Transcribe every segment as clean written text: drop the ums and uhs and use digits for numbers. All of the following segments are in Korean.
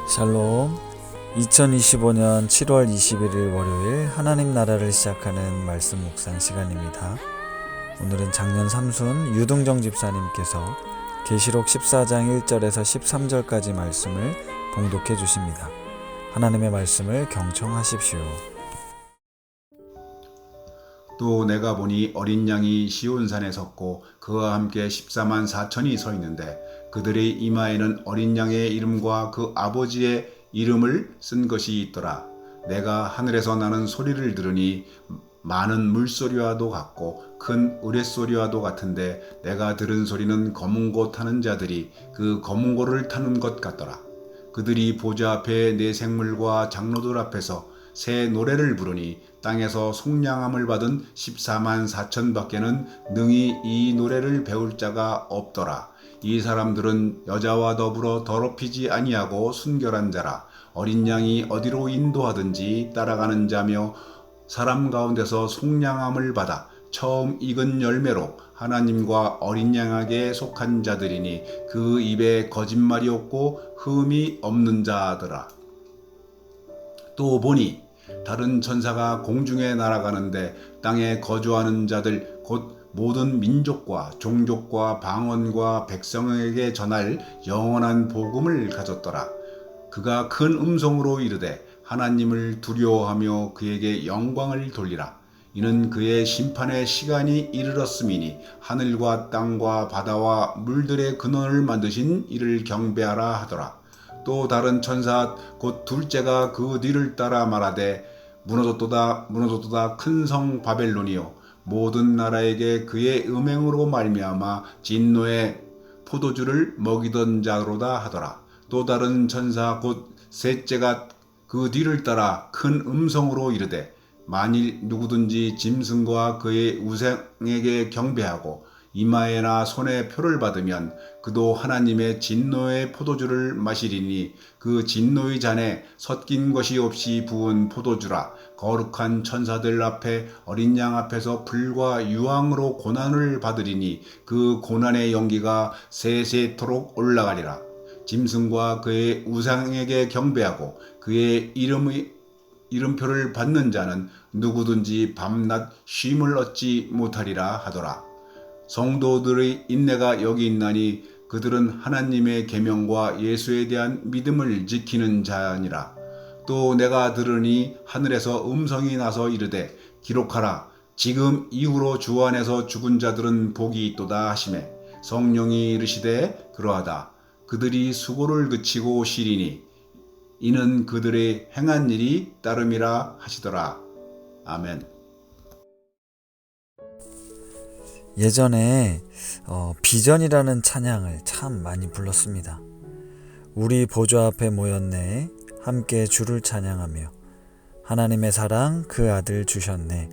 샬롬. 2025년 7월 21일 월요일 하나님 나라를 시작하는 말씀 묵상 시간입니다. 오늘은 작년 삼순 유동정 집사님께서 계시록 14장 1절에서 13절까지 말씀을 봉독해 주십니다. 하나님의 말씀을 경청하십시오. 또 내가 보니 어린 양이 시온산에 섰고 그와 함께 14만 4천이 서 있는데 그들의 이마에는 어린 양의 이름과 그 아버지의 이름을 쓴 것이 있더라. 내가 하늘에서 나는 소리를 들으니 많은 물소리와도 같고 큰 우레소리와도 같은데 내가 들은 소리는 검은고 타는 자들이 그 검은고를 타는 것 같더라. 그들이 보좌 앞에 네 생물과 장로들 앞에서 새 노래를 부르니 땅에서 속량함을 받은 14만 4천 밖에는 능히 이 노래를 배울 자가 없더라. 이 사람들은 여자와 더불어 더럽히지 아니하고 순결한 자라. 어린 양이 어디로 인도하든지 따라가는 자며 사람 가운데서 속량함을 받아 처음 익은 열매로 하나님과 어린 양에게 속한 자들이니 그 입에 거짓말이 없고 흠이 없는 자더라. 또 보니 다른 천사가 공중에 날아가는데 땅에 거주하는 자들 곧 모든 민족과 종족과 방언과 백성에게 전할 영원한 복음을 가졌더라. 그가 큰 음성으로 이르되 하나님을 두려워하며 그에게 영광을 돌리라. 이는 그의 심판의 시간이 이르렀음이니 하늘과 땅과 바다와 물들의 근원을 만드신 이를 경배하라 하더라. 또 다른 천사 곧 둘째가 그 뒤를 따라 말하되 무너졌도다 큰 성 바벨론이요 모든 나라에게 그의 음행으로 말미암아 진노의 포도주를 먹이던 자로다 하더라. 또 다른 천사 곧 셋째가 그 뒤를 따라 큰 음성으로 이르되 만일 누구든지 짐승과 그의 우상에게 경배하고 이마에나 손에 표를 받으면 그도 하나님의 진노의 포도주를 마시리니 그 진노의 잔에 섞인 것이 없이 부은 포도주라. 거룩한 천사들 앞에 어린 양 앞에서 불과 유황으로 고난을 받으리니 그 고난의 연기가 세세토록 올라가리라. 짐승과 그의 우상에게 경배하고 그의 이름표를 받는 자는 누구든지 밤낮 쉼을 얻지 못하리라 하더라. 성도들의 인내가 여기 있나니 그들은 하나님의 계명과 예수에 대한 믿음을 지키는 자니라. 또 내가 들으니 하늘에서 음성이 나서 이르되 기록하라. 지금 이후로 주 안에서 죽은 자들은 복이 있도다 하시매 성령이 이르시되 그러하다. 그들이 수고를 그치고 쉬리니 이는 그들의 행한 일이 따름이라 하시더라. 아멘. 예전에 비전이라는 찬양을 참 많이 불렀습니다. 우리 보좌 앞에 모였네 함께 주를 찬양하며 하나님의 사랑 그 아들 주셨네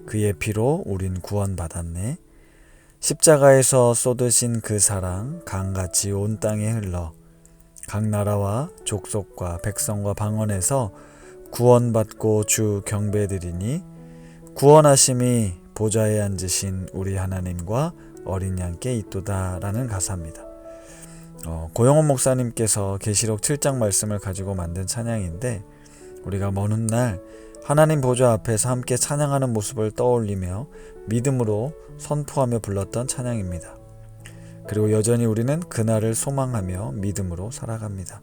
그의 피로 우린 구원받았네 십자가에서 쏟으신 그 사랑 강같이 온 땅에 흘러 각 나라와 족속과 백성과 방언에서 구원받고 주 경배드리니 구원하심이 보좌에 앉으신 우리 하나님과 어린 양께 있도다 라는 가사입니다. 고영원 목사님께서 계시록 7장 말씀을 가지고 만든 찬양인데 우리가 먼 훗날 하나님 보좌 앞에서 함께 찬양하는 모습을 떠올리며 믿음으로 선포하며 불렀던 찬양입니다. 그리고 여전히 우리는 그날을 소망하며 믿음으로 살아갑니다.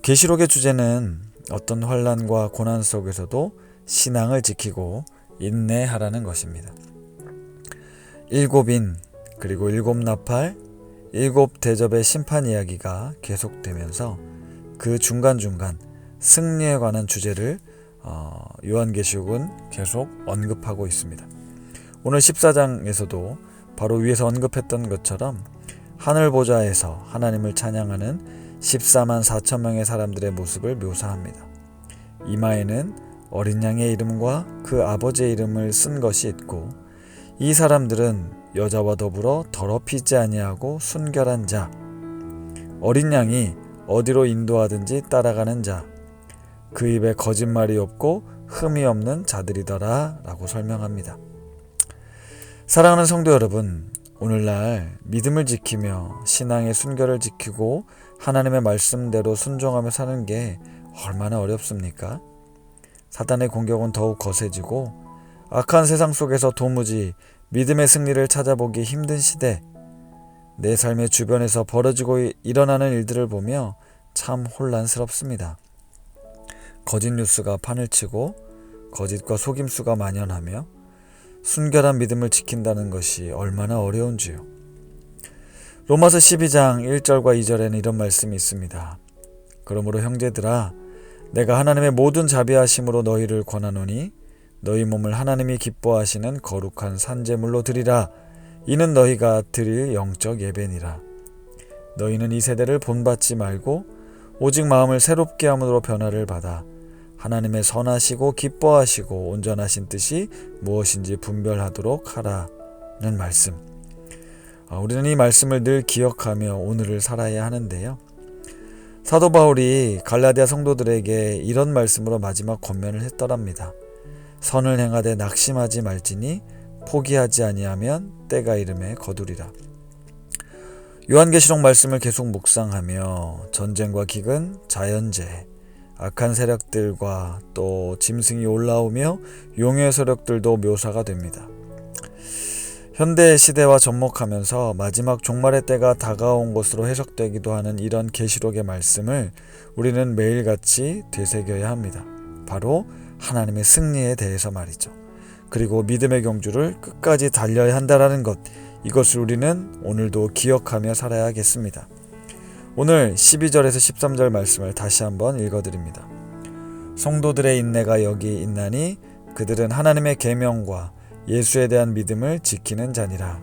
계시록의 주제는 어떤 환난과 고난 속에서도 신앙을 지키고 인내하라는 것입니다. 7인 그리고 7나팔 7대접의 심판 이야기가 계속되면서 그 중간중간 승리에 관한 주제를 요한계시록은 계속 언급하고 있습니다. 오늘 14장에서도 바로 위에서 언급했던 것처럼 하늘 보좌에서 하나님을 찬양하는 14만 4천 명의 사람들의 모습을 묘사합니다. 이마에는 어린 양의 이름과 그 아버지의 이름을 쓴 것이 있고 이 사람들은 여자와 더불어 더럽히지 아니하고 순결한 자, 어린 양이 어디로 인도하든지 따라가는 자, 그 입에 거짓말이 없고 흠이 없는 자들이더라 라고 설명합니다. 사랑하는 성도 여러분, 오늘날 믿음을 지키며 신앙의 순결을 지키고 하나님의 말씀대로 순종하며 사는 게 얼마나 어렵습니까? 사단의 공격은 더욱 거세지고 악한 세상 속에서 도무지 믿음의 승리를 찾아보기 힘든 시대, 내 삶의 주변에서 벌어지고 일어나는 일들을 보며 참 혼란스럽습니다. 거짓 뉴스가 판을 치고 거짓과 속임수가 만연하며 순결한 믿음을 지킨다는 것이 얼마나 어려운지요. 로마서 12장 1절과 2절에는 이런 말씀이 있습니다. 그러므로 형제들아, 내가 하나님의 모든 자비하심으로 너희를 권하노니 너희 몸을 하나님이 기뻐하시는 거룩한 산제물로 드리라. 이는 너희가 드릴 영적 예배니라. 너희는 이 세대를 본받지 말고 오직 마음을 새롭게 함으로 변화를 받아 하나님의 선하시고 기뻐하시고 온전하신 뜻이 무엇인지 분별하도록 하라는 말씀. 우리는 이 말씀을 늘 기억하며 오늘을 살아야 하는데요. 사도 바울이 갈라디아 성도들에게 이런 말씀으로 마지막 권면을 했더랍니다. 선을 행하되 낙심하지 말지니 포기하지 아니하면 때가 이름에 거두리라. 요한계시록 말씀을 계속 묵상하며 전쟁과 기근, 자연재해, 악한 세력들과 또 짐승이 올라오며 용의 세력들도 묘사가 됩니다. 현대 시대와 접목하면서 마지막 종말의 때가 다가온 것으로 해석되기도 하는 이런 계시록의 말씀을 우리는 매일같이 되새겨야 합니다. 바로 하나님의 승리에 대해서 말이죠. 그리고 믿음의 경주를 끝까지 달려야 한다는 것, 이것을 우리는 오늘도 기억하며 살아야겠습니다. 오늘 12절에서 13절 말씀을 다시 한번 읽어드립니다. 성도들의 인내가 여기 있나니 그들은 하나님의 계명과 예수에 대한 믿음을 지키는 자니라.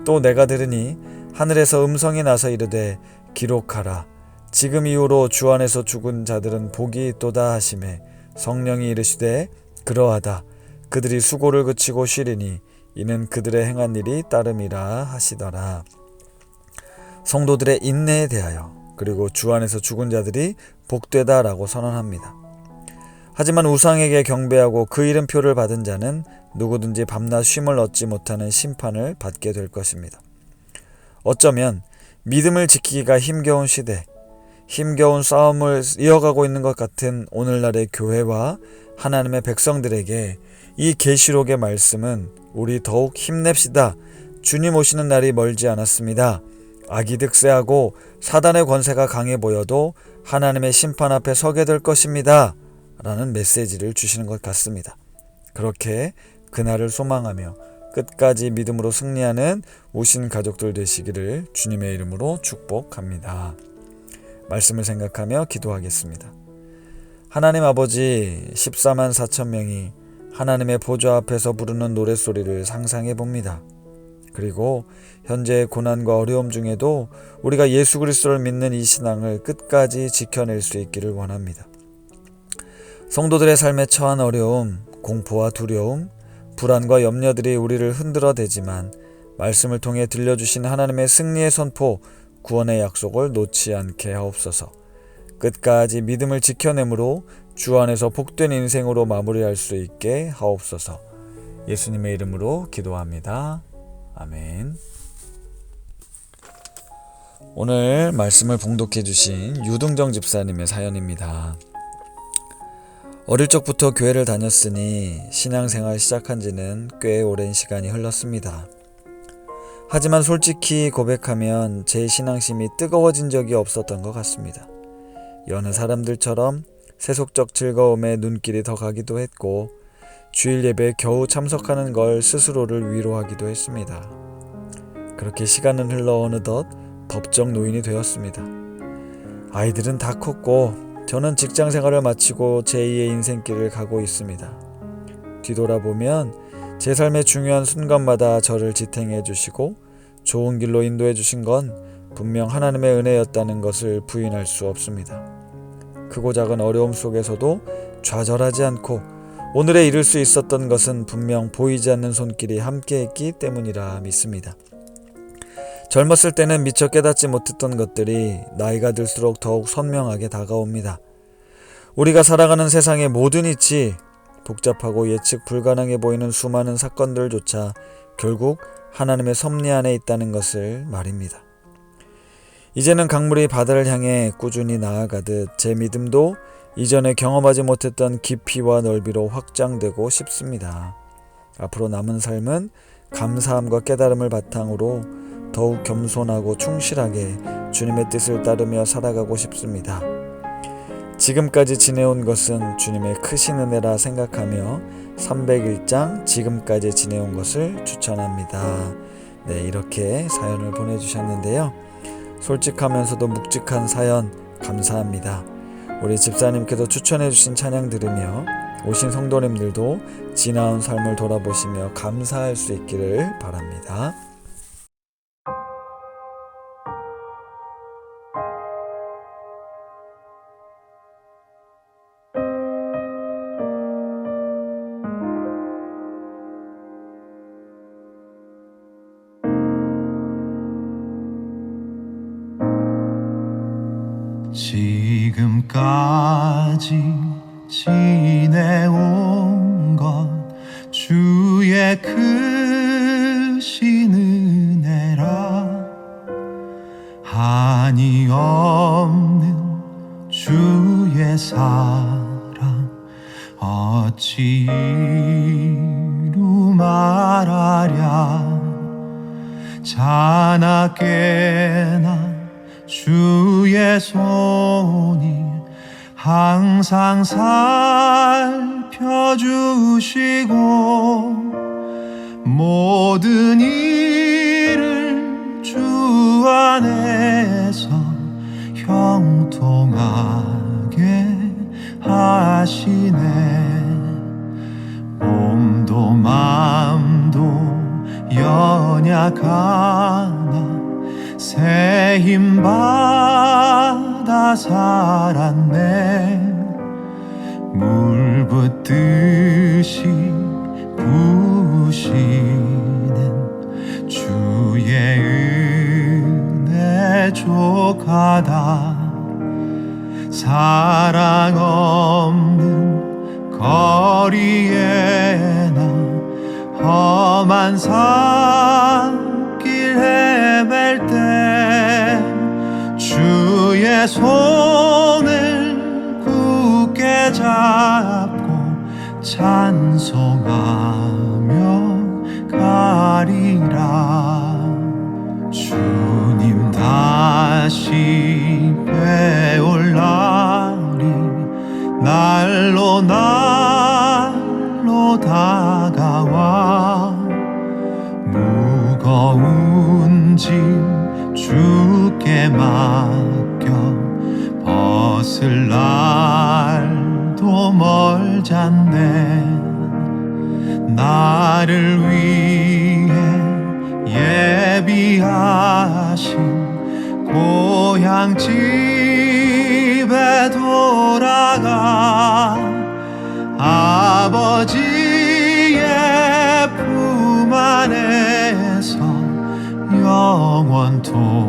또 내가 들으니 하늘에서 음성이 나서 이르되 기록하라. 지금 이후로 주 안에서 죽은 자들은 복이 있도다 하시매 성령이 이르시되 그러하다. 그들이 수고를 그치고 쉬리니 이는 그들의 행한 일이 따름이라 하시더라. 성도들의 인내에 대하여 그리고 주 안에서 죽은 자들이 복되다라고 선언합니다. 하지만 우상에게 경배하고 그 이름표를 받은 자는 누구든지 밤낮 쉼을 얻지 못하는 심판을 받게 될 것입니다. 어쩌면 믿음을 지키기가 힘겨운 시대, 힘겨운 싸움을 이어가고 있는 것 같은 오늘날의 교회와 하나님의 백성들에게 이 계시록의 말씀은 우리 더욱 힘냅시다. 주님 오시는 날이 멀지 않았습니다. 악이 득세하고 사단의 권세가 강해 보여도 하나님의 심판 앞에 서게 될 것입니다. 라는 메시지를 주시는 것 같습니다. 그렇게 그날을 소망하며 끝까지 믿음으로 승리하는 오신 가족들 되시기를 주님의 이름으로 축복합니다. 말씀을 생각하며 기도하겠습니다. 하나님 아버지, 14만 4천 명이 하나님의 보좌 앞에서 부르는 노랫소리를 상상해 봅니다. 그리고 현재의 고난과 어려움 중에도 우리가 예수 그리스도를 믿는 이 신앙을 끝까지 지켜낼 수 있기를 원합니다. 성도들의 삶에 처한 어려움, 공포와 두려움, 불안과 염려들이 우리를 흔들어대지만 말씀을 통해 들려주신 하나님의 승리의 선포, 구원의 약속을 놓지 않게 하옵소서. 끝까지 믿음을 지켜내므로 주 안에서 복된 인생으로 마무리할 수 있게 하옵소서. 예수님의 이름으로 기도합니다. 아멘. 오늘 말씀을 봉독해 주신 유등정 집사님의 사연입니다. 어릴 적부터 교회를 다녔으니 신앙생활 시작한 지는 꽤 오랜 시간이 흘렀습니다. 하지만 솔직히 고백하면 제 신앙심이 뜨거워진 적이 없었던 것 같습니다. 여느 사람들처럼 세속적 즐거움에 눈길이 더 가기도 했고 주일 예배에 겨우 참석하는 걸 스스로를 위로하기도 했습니다. 그렇게 시간은 흘러 어느덧 법정 노인이 되었습니다. 아이들은 다 컸고 저는 직장 생활을 마치고 제2의 인생길을 가고 있습니다. 뒤돌아보면 제 삶의 중요한 순간마다 저를 지탱해 주시고 좋은 길로 인도해 주신 건 분명 하나님의 은혜였다는 것을 부인할 수 없습니다. 크고 작은 어려움 속에서도 좌절하지 않고 오늘에 이를 수 있었던 것은 분명 보이지 않는 손길이 함께했기 때문이라 믿습니다. 젊었을 때는 미처 깨닫지 못했던 것들이 나이가 들수록 더욱 선명하게 다가옵니다. 우리가 살아가는 세상의 모든 이치, 복잡하고 예측 불가능해 보이는 수많은 사건들조차 결국 하나님의 섭리 안에 있다는 것을 말입니다. 이제는 강물이 바다를 향해 꾸준히 나아가듯 제 믿음도 이전에 경험하지 못했던 깊이와 넓이로 확장되고 싶습니다. 앞으로 남은 삶은 감사함과 깨달음을 바탕으로 더욱 겸손하고 충실하게 주님의 뜻을 따르며 살아가고 싶습니다. 지금까지 지내온 것은 주님의 크신 은혜라 생각하며 301장 지금까지 지내온 것을 추천합니다. 네, 이렇게 사연을 보내주셨는데요. 솔직하면서도 묵직한 사연 감사합니다. 우리 집사님께서 추천해주신 찬양 들으며 오신 성도님들도 지나온 삶을 돌아보시며 감사할 수 있기를 바랍니다. 지금까지 지내온 것 주의 크신 은혜라 한이 없는 주의 사랑 어찌 이루 말하랴 자나깨나 주의 손이 항상 살펴주시고 모든 일을 주 안에서 형통하게 하시네 몸도 맘도 연약하나 새 힘 받아 살았네 물 붓듯이 부으시는 주의 은혜 족하다 사랑 없는 거리에나 험한 산길 헤맬 때 주의 손을 굳게 잡고 찬송하며 가리라 주님 다시 배올 날이 날로 날로 다가와 무거운 짐 주께 맡겨 벗을 날도 멀잖네 나를 위해 예비하신 고향 집에 돌아가 아버지의 품 안에서 영원토록